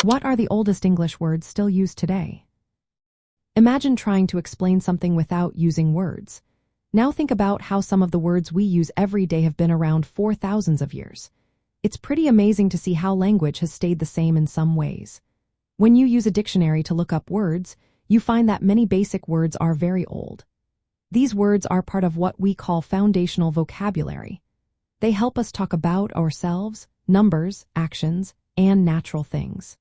What are the oldest English words still used today? Imagine trying to explain something without using words. Now think about how some of the words we use every day have been around for thousands of years. It's pretty amazing to see how language has stayed the same in some ways. When you use a dictionary to look up words, you find that many basic words are very old. These words are part of what we call foundational vocabulary. They help us talk about ourselves, numbers, actions, and natural things.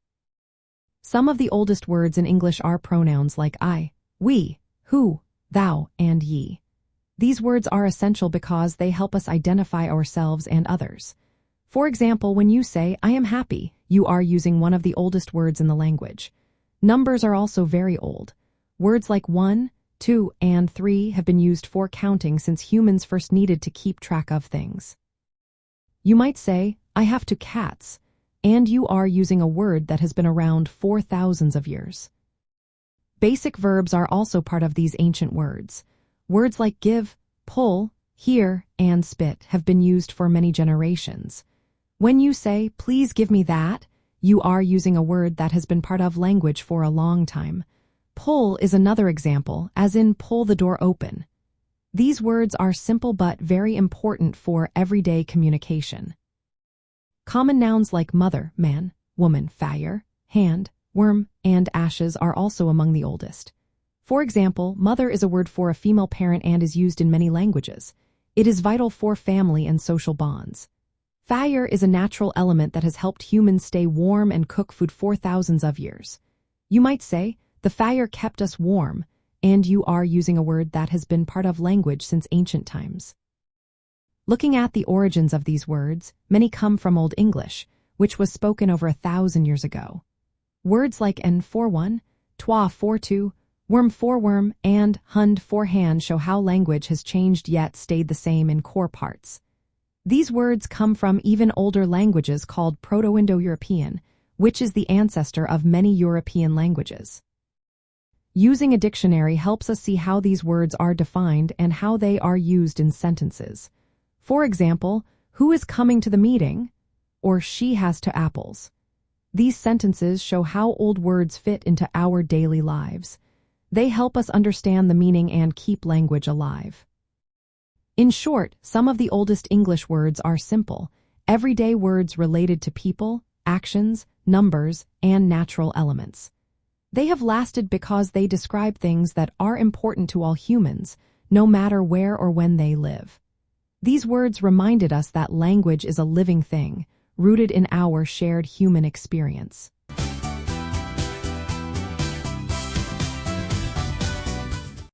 Some of the oldest words in English are pronouns like I, we, who, thou, and ye. These words are essential because they help us identify ourselves and others. For example, when you say, I am happy, you are using one of the oldest words in the language. Numbers are also very old. Words like 1, 2, and 3 have been used for counting since humans first needed to keep track of things. You might say, I have 2 cats, and you are using a word that has been around for thousands of years. Basic verbs are also part of these ancient words. Words like give, pull, hear, and spit have been used for many generations. When you say, please give me that, you are using a word that has been part of language for a long time. Pull is another example, as in pull the door open. These words are simple but very important for everyday communication. Common nouns like mother, man, woman, fire, hand, worm, and ashes are also among the oldest. For example, mother is a word for a female parent and is used in many languages. It is vital for family and social bonds. Fire is a natural element that has helped humans stay warm and cook food for thousands of years. You might say, the fire kept us warm, and you are using a word that has been part of language since ancient times. Looking at the origins of these words, many come from Old English, which was spoken over 1,000 years ago. Words like en for one, toi for two, worm for worm, and hund for hand show how language has changed yet stayed the same in core parts. These words come from even older languages called Proto-Indo-European, which is the ancestor of many European languages. Using a dictionary helps us see how these words are defined and how they are used in sentences. For example, who is coming to the meeting? Or she has 2 apples. These sentences show how old words fit into our daily lives. They help us understand the meaning and keep language alive. In short, some of the oldest English words are simple, everyday words related to people, actions, numbers, and natural elements. They have lasted because they describe things that are important to all humans, no matter where or when they live. These words reminded us that language is a living thing, rooted in our shared human experience.